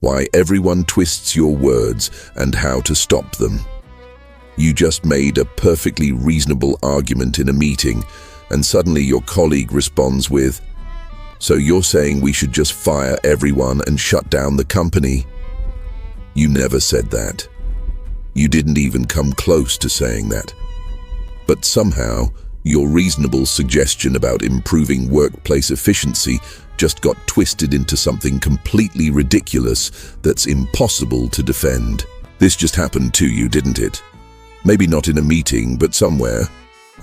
why everyone twists your words, and how to stop them. You just made a perfectly reasonable argument in a meeting, and suddenly your colleague responds with, "So you're saying we should just fire everyone and shut down the company?" You never said that. You didn't even come close to saying that. But somehow, your reasonable suggestion about improving workplace efficiency just got twisted into something completely ridiculous that's impossible to defend. This just happened to you, didn't it? Maybe not in a meeting, but somewhere,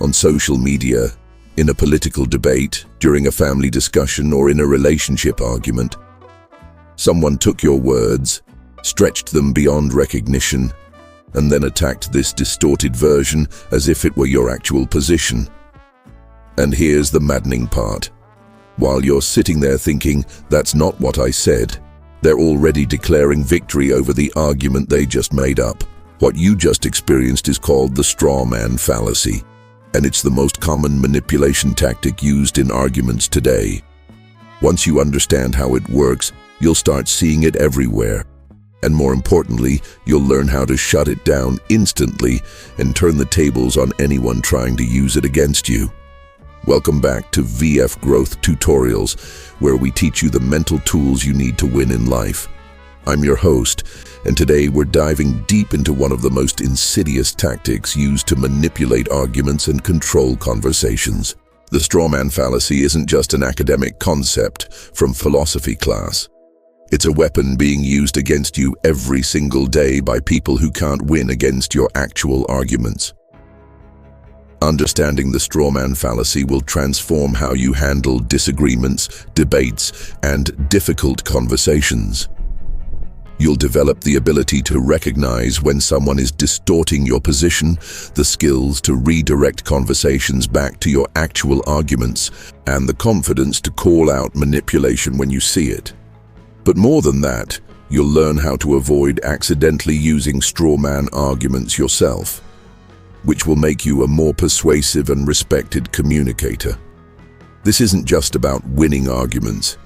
on social media, in a political debate, during a family discussion, or in a relationship argument. Someone took your words, stretched them beyond recognition, and then attacked this distorted version as if it were your actual position. And here's the maddening part. While you're sitting there thinking, "That's not what I said," they're already declaring victory over the argument they just made up. What you just experienced is called the straw man fallacy, and it's the most common manipulation tactic used in arguments today. Once you understand how it works, you'll start seeing it everywhere. And more importantly, you'll learn how to shut it down instantly and turn the tables on anyone trying to use it against you. Welcome back to VF Growth Tutorials, where we teach you the mental tools you need to win in life. I'm your host, and today we're diving deep into one of the most insidious tactics used to manipulate arguments and control conversations. The straw man fallacy isn't just an academic concept from philosophy class. It's a weapon being used against you every single day by people who can't win against your actual arguments. Understanding the straw man fallacy will transform how you handle disagreements, debates, and difficult conversations. You'll develop the ability to recognize when someone is distorting your position, the skills to redirect conversations back to your actual arguments, and the confidence to call out manipulation when you see it. But more than that, you'll learn how to avoid accidentally using straw man arguments yourself, which will make you a more persuasive and respected communicator. This isn't just about winning arguments.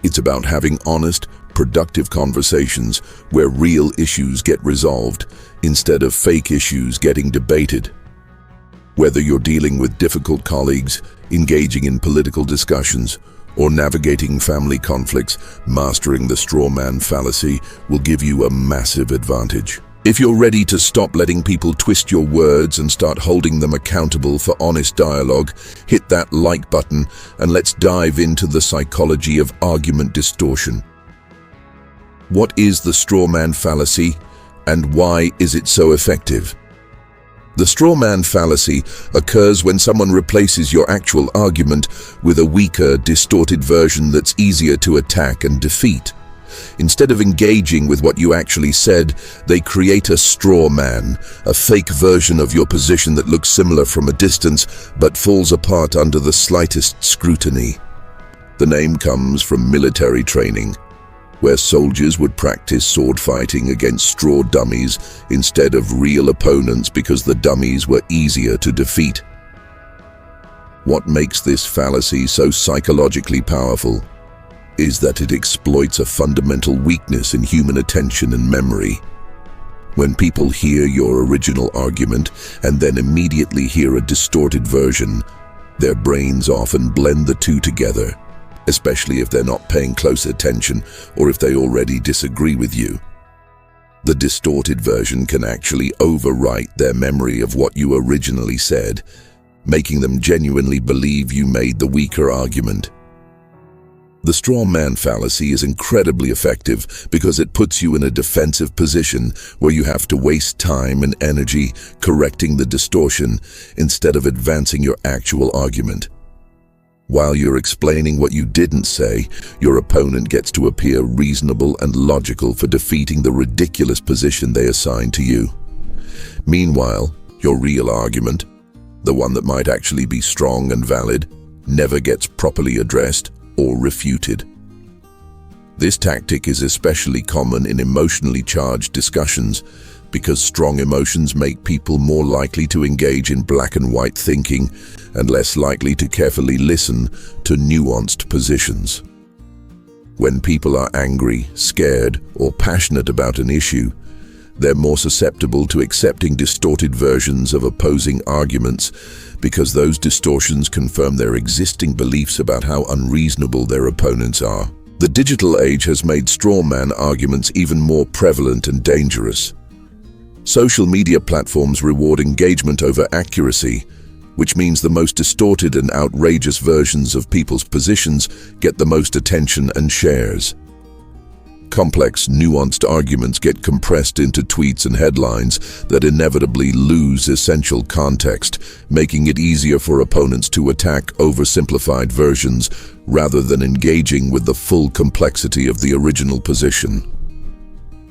It's about having honest, productive conversations where real issues get resolved instead of fake issues getting debated. Whether you're dealing with difficult colleagues, engaging in political discussions, or navigating family conflicts, mastering the straw man fallacy will give you a massive advantage. If you're ready to stop letting people twist your words and start holding them accountable for honest dialogue, hit that like button and let's dive into the psychology of argument distortion. What is the straw man fallacy, and why is it so effective? The straw man fallacy occurs when someone replaces your actual argument with a weaker, distorted version that's easier to attack and defeat. Instead of engaging with what you actually said, they create a straw man, a fake version of your position that looks similar from a distance but falls apart under the slightest scrutiny. The name comes from military training, where soldiers would practice sword fighting against straw dummies instead of real opponents because the dummies were easier to defeat. What makes this fallacy so psychologically powerful is that it exploits a fundamental weakness in human attention and memory. When people hear your original argument and then immediately hear a distorted version, their brains often blend the two together, especially if they're not paying close attention or if they already disagree with you. The distorted version can actually overwrite their memory of what you originally said, making them genuinely believe you made the weaker argument. The straw man fallacy is incredibly effective because it puts you in a defensive position where you have to waste time and energy correcting the distortion instead of advancing your actual argument. While you're explaining what you didn't say, your opponent gets to appear reasonable and logical for defeating the ridiculous position they assign to you. Meanwhile, your real argument, the one that might actually be strong and valid, never gets properly addressed or refuted. This tactic is especially common in emotionally charged discussions because strong emotions make people more likely to engage in black and white thinking and less likely to carefully listen to nuanced positions. When people are angry, scared, or passionate about an issue, they're more susceptible to accepting distorted versions of opposing arguments because those distortions confirm their existing beliefs about how unreasonable their opponents are. The digital age has made straw man arguments even more prevalent and dangerous. Social media platforms reward engagement over accuracy, which means the most distorted and outrageous versions of people's positions get the most attention and shares. Complex, nuanced arguments get compressed into tweets and headlines that inevitably lose essential context, making it easier for opponents to attack oversimplified versions rather than engaging with the full complexity of the original position.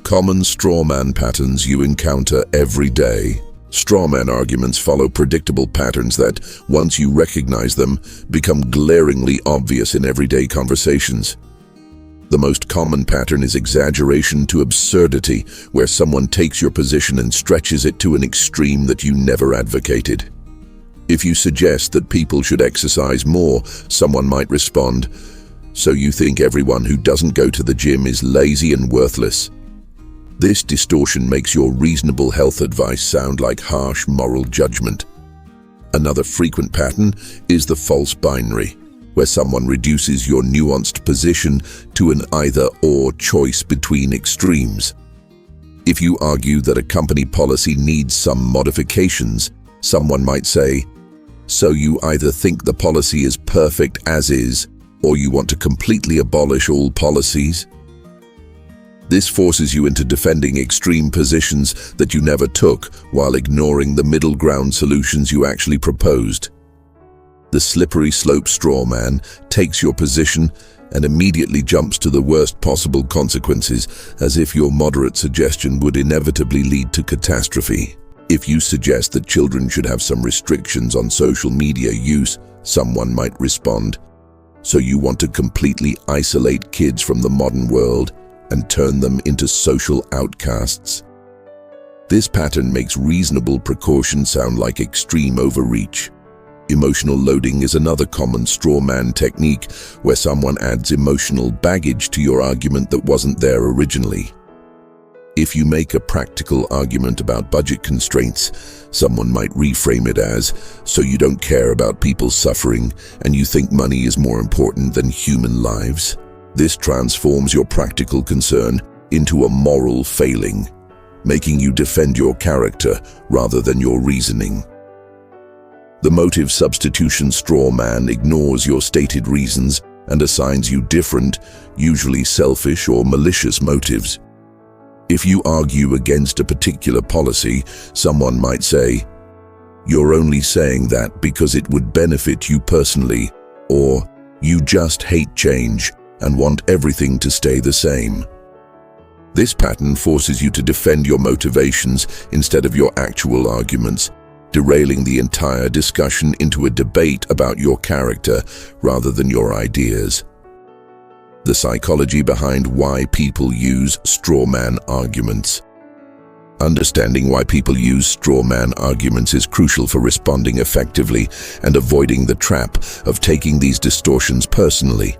Common strawman patterns you encounter every day. Strawman arguments follow predictable patterns that, once you recognize them, become glaringly obvious in everyday conversations. The most common pattern is exaggeration to absurdity, where someone takes your position and stretches it to an extreme that you never advocated. If you suggest that people should exercise more, someone might respond, "So you think everyone who doesn't go to the gym is lazy and worthless?" This distortion makes your reasonable health advice sound like harsh moral judgment. Another frequent pattern is the false binary, where someone reduces your nuanced position to an either-or choice between extremes. If you argue that a company policy needs some modifications, someone might say, "So you either think the policy is perfect as is, or you want to completely abolish all policies?" This forces you into defending extreme positions that you never took while ignoring the middle ground solutions you actually proposed. The slippery slope straw man takes your position and immediately jumps to the worst possible consequences, as if your moderate suggestion would inevitably lead to catastrophe. If you suggest that children should have some restrictions on social media use, someone might respond, "So you want to completely isolate kids from the modern world and turn them into social outcasts?" This pattern makes reasonable precaution sound like extreme overreach. Emotional loading is another common straw man technique, where someone adds emotional baggage to your argument that wasn't there originally. If you make a practical argument about budget constraints, someone might reframe it as, "So you don't care about people's suffering and you think money is more important than human lives?" This transforms your practical concern into a moral failing, making you defend your character rather than your reasoning. The motive substitution straw man ignores your stated reasons and assigns you different, usually selfish or malicious motives. If you argue against a particular policy, someone might say, "You're only saying that because it would benefit you personally," or "You just hate change and want everything to stay the same." This pattern forces you to defend your motivations instead of your actual arguments, derailing the entire discussion into a debate about your character rather than your ideas. The psychology behind why people use straw man arguments. Understanding why people use straw man arguments is crucial for responding effectively and avoiding the trap of taking these distortions personally.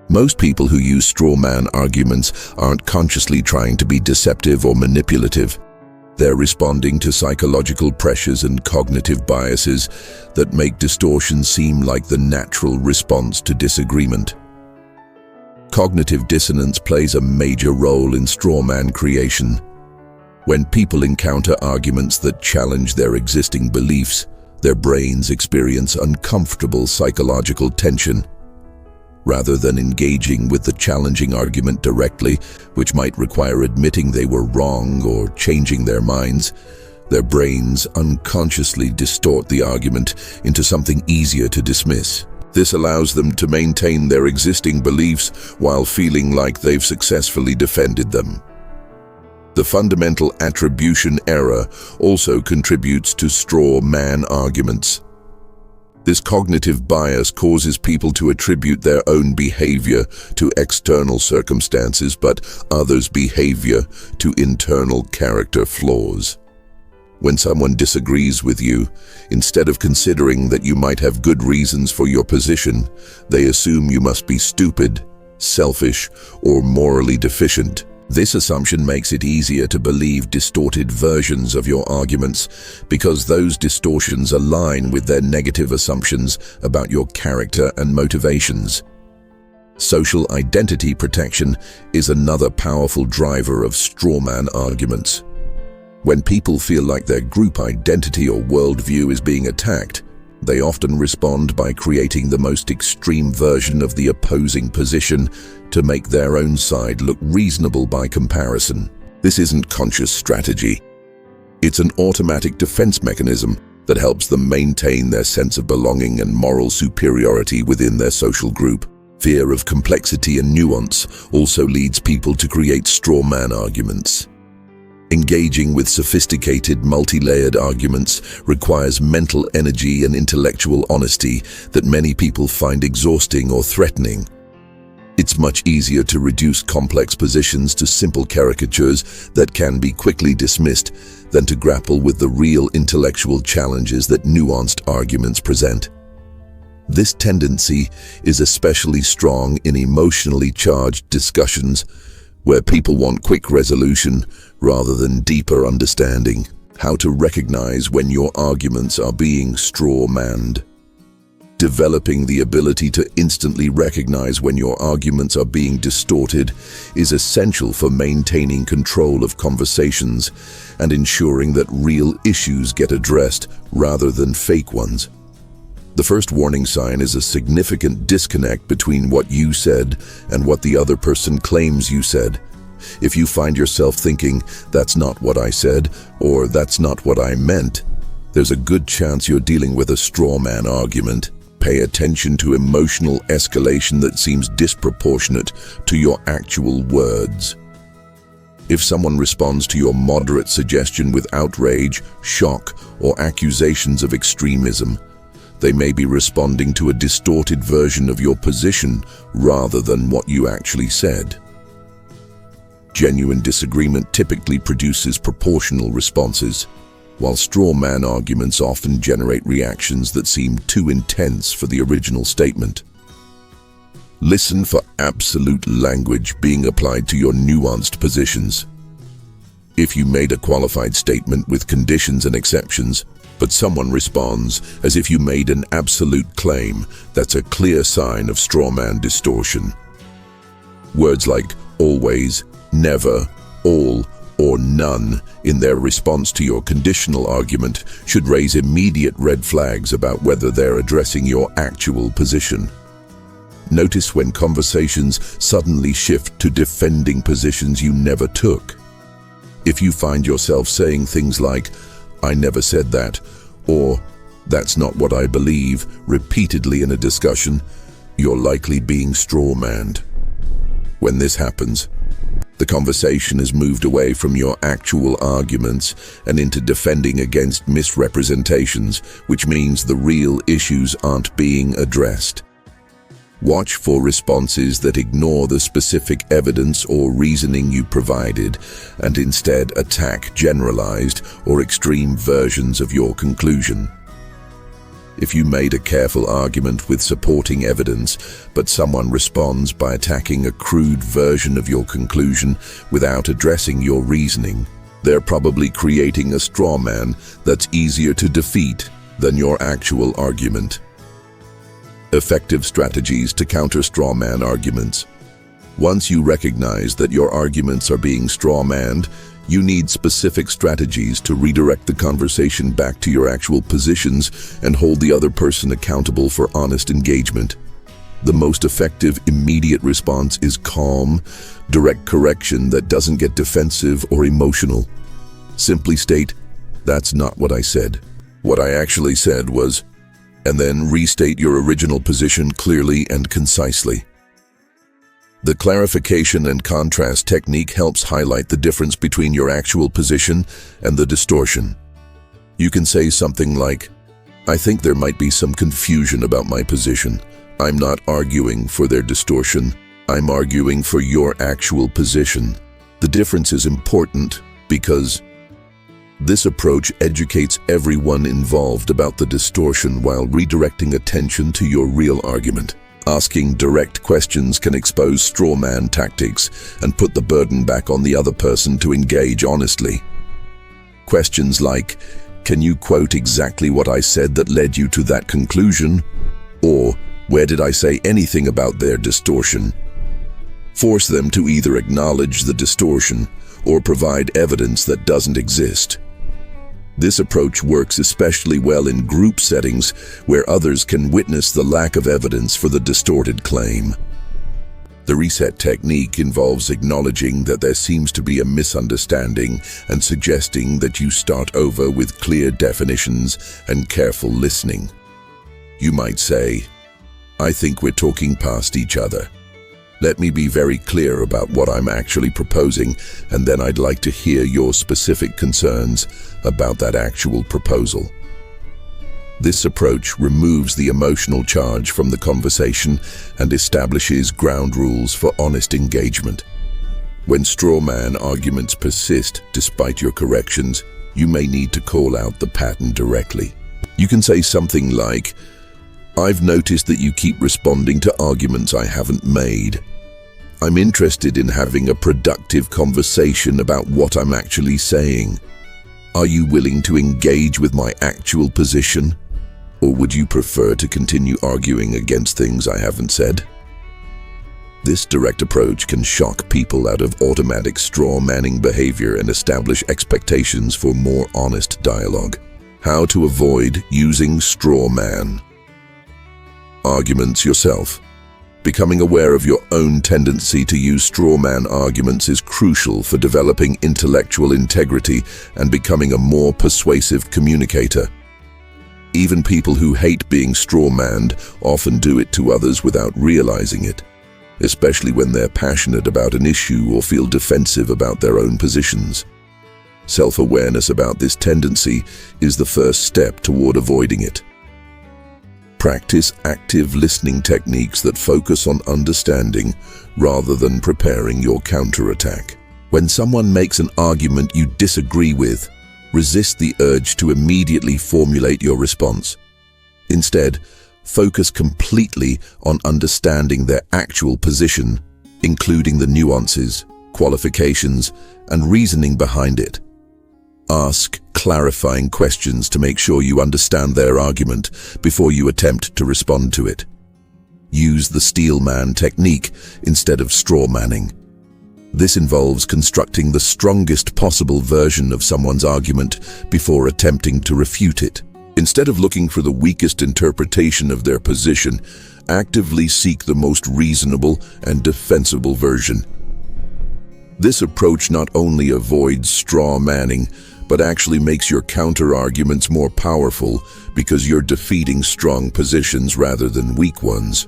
Most people who use straw man arguments aren't consciously trying to be deceptive or manipulative. They're responding to psychological pressures and cognitive biases that make distortion seem like the natural response to disagreement. Cognitive dissonance plays a major role in straw man creation. When people encounter arguments that challenge their existing beliefs, their brains experience uncomfortable psychological tension. Rather than engaging with the challenging argument directly, which might require admitting they were wrong or changing their minds, their brains unconsciously distort the argument into something easier to dismiss. This allows them to maintain their existing beliefs while feeling like they've successfully defended them. The fundamental attribution error also contributes to straw man arguments. This cognitive bias causes people to attribute their own behavior to external circumstances, but others' behavior to internal character flaws. When someone disagrees with you, instead of considering that you might have good reasons for your position, they assume you must be stupid, selfish, or morally deficient. This assumption makes it easier to believe distorted versions of your arguments because those distortions align with their negative assumptions about your character and motivations. Social identity protection is another powerful driver of strawman arguments. When people feel like their group identity or worldview is being attacked, they often respond by creating the most extreme version of the opposing position to make their own side look reasonable by comparison. This isn't conscious strategy. It's an automatic defense mechanism that helps them maintain their sense of belonging and moral superiority within their social group. Fear of complexity and nuance also leads people to create strawman arguments. Engaging with sophisticated, multi-layered arguments requires mental energy and intellectual honesty that many people find exhausting or threatening. It's much easier to reduce complex positions to simple caricatures that can be quickly dismissed than to grapple with the real intellectual challenges that nuanced arguments present. This tendency is especially strong in emotionally charged discussions where people want quick resolution rather than deeper understanding. How to recognize when your arguments are being straw-manned. Developing the ability to instantly recognize when your arguments are being distorted is essential for maintaining control of conversations and ensuring that real issues get addressed rather than fake ones. The first warning sign is a significant disconnect between what you said and what the other person claims you said. If you find yourself thinking, "That's not what I said," or "That's not what I meant," there's a good chance you're dealing with a strawman argument. Pay attention to emotional escalation that seems disproportionate to your actual words. If someone responds to your moderate suggestion with outrage, shock, or accusations of extremism, they may be responding to a distorted version of your position rather than what you actually said. Genuine disagreement typically produces proportional responses, while straw-man arguments often generate reactions that seem too intense for the original statement. Listen for absolute language being applied to your nuanced positions. If you made a qualified statement with conditions and exceptions, but someone responds as if you made an absolute claim, that's a clear sign of strawman distortion. Words like always, never, all, or none in their response to your conditional argument should raise immediate red flags about whether they're addressing your actual position. Notice when conversations suddenly shift to defending positions you never took. If you find yourself saying things like, "I never said that," or "That's not what I believe," repeatedly in a discussion, you're likely being straw-manned. When this happens, the conversation has moved away from your actual arguments and into defending against misrepresentations, which means the real issues aren't being addressed. Watch for responses that ignore the specific evidence or reasoning you provided and instead attack generalized or extreme versions of your conclusion. If you made a careful argument with supporting evidence, but someone responds by attacking a crude version of your conclusion without addressing your reasoning, they're probably creating a straw man that's easier to defeat than your actual argument. Effective strategies to counter straw man arguments. Once you recognize that your arguments are being straw-manned, you need specific strategies to redirect the conversation back to your actual positions and hold the other person accountable for honest engagement. The most effective immediate response is calm, direct correction that doesn't get defensive or emotional. Simply state, "That's not what I said. What I actually said was," and then restate your original position clearly and concisely. The clarification and contrast technique helps highlight the difference between your actual position and the distortion. You can say something like, "I think there might be some confusion about my position. I'm not arguing for their distortion. I'm arguing for your actual position." The difference is important because this approach educates everyone involved about the distortion while redirecting attention to your real argument. Asking direct questions can expose straw man tactics and put the burden back on the other person to engage honestly. Questions like, "Can you quote exactly what I said that led you to that conclusion?" Or, "Where did I say anything about their distortion?" Force them to either acknowledge the distortion or provide evidence that doesn't exist. This approach works especially well in group settings where others can witness the lack of evidence for the distorted claim. The reset technique involves acknowledging that there seems to be a misunderstanding and suggesting that you start over with clear definitions and careful listening. You might say, "I think we're talking past each other. Let me be very clear about what I'm actually proposing, and then I'd like to hear your specific concerns about that actual proposal." This approach removes the emotional charge from the conversation and establishes ground rules for honest engagement. When straw man arguments persist despite your corrections, you may need to call out the pattern directly. You can say something like, "I've noticed that you keep responding to arguments I haven't made. I'm interested in having a productive conversation about what I'm actually saying. Are you willing to engage with my actual position? Or would you prefer to continue arguing against things I haven't said?" This direct approach can shock people out of automatic straw-manning behavior and establish expectations for more honest dialogue. How to avoid using straw man. Arguments yourself. Becoming aware of your own tendency to use straw man arguments is crucial for developing intellectual integrity and becoming a more persuasive communicator. Even people who hate being straw-manned often do it to others without realizing it, especially when they're passionate about an issue or feel defensive about their own positions. Self-awareness about this tendency is the first step toward avoiding it. Practice active listening techniques that focus on understanding rather than preparing your counterattack. When someone makes an argument you disagree with, resist the urge to immediately formulate your response. Instead, focus completely on understanding their actual position, including the nuances, qualifications, and reasoning behind it. Ask clarifying questions to make sure you understand their argument before you attempt to respond to it. Use the steel man technique instead of straw manning. This involves constructing the strongest possible version of someone's argument before attempting to refute it. Instead of looking for the weakest interpretation of their position, actively seek the most reasonable and defensible version. This approach not only avoids straw manning, but actually makes your counter-arguments more powerful because you're defeating strong positions rather than weak ones.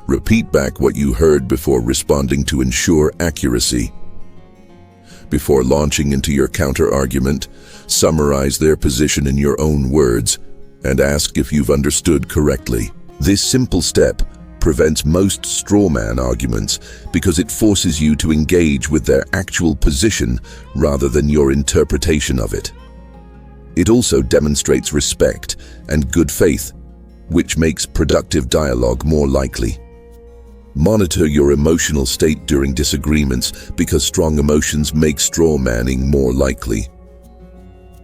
Repeat back what you heard before responding to ensure accuracy. Before launching into your counter-argument, summarize their position in your own words and ask if you've understood correctly. This simple step prevents most strawman arguments because it forces you to engage with their actual position rather than your interpretation of it. It also demonstrates respect and good faith, which makes productive dialogue more likely. Monitor your emotional state during disagreements because strong emotions make straw manning more likely.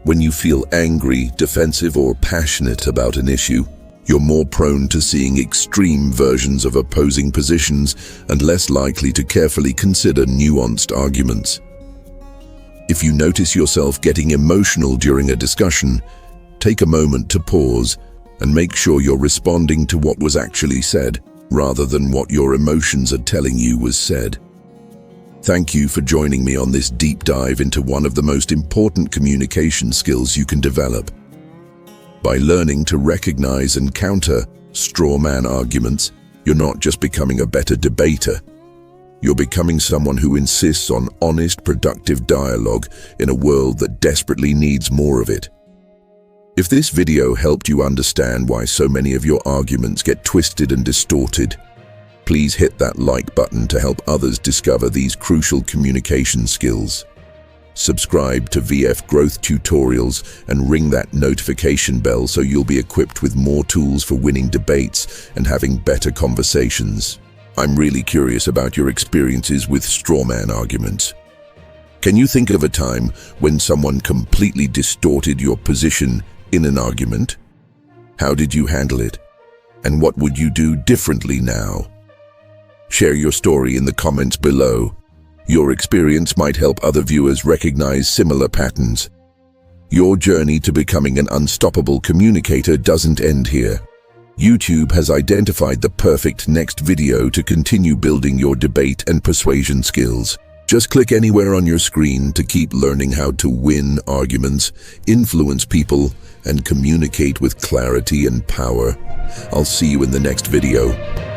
When you feel angry, defensive, or passionate about an issue, you're more prone to seeing extreme versions of opposing positions and less likely to carefully consider nuanced arguments. If you notice yourself getting emotional during a discussion, take a moment to pause and make sure you're responding to what was actually said, rather than what your emotions are telling you was said. Thank you for joining me on this deep dive into one of the most important communication skills you can develop. By learning to recognize and counter strawman arguments, you're not just becoming a better debater. You're becoming someone who insists on honest, productive dialogue in a world that desperately needs more of it. If this video helped you understand why so many of your arguments get twisted and distorted, please hit that like button to help others discover these crucial communication skills. Subscribe to VF Growth Tutorials and ring that notification bell so you'll be equipped with more tools for winning debates and having better conversations. I'm really curious about your experiences with strawman arguments. Can you think of a time when someone completely distorted your position in an argument? How did you handle it? And what would you do differently now? Share your story in the comments below. Your experience might help other viewers recognize similar patterns. Your journey to becoming an unstoppable communicator doesn't end here. YouTube has identified the perfect next video to continue building your debate and persuasion skills. Just click anywhere on your screen to keep learning how to win arguments, influence people, and communicate with clarity and power. I'll see you in the next video.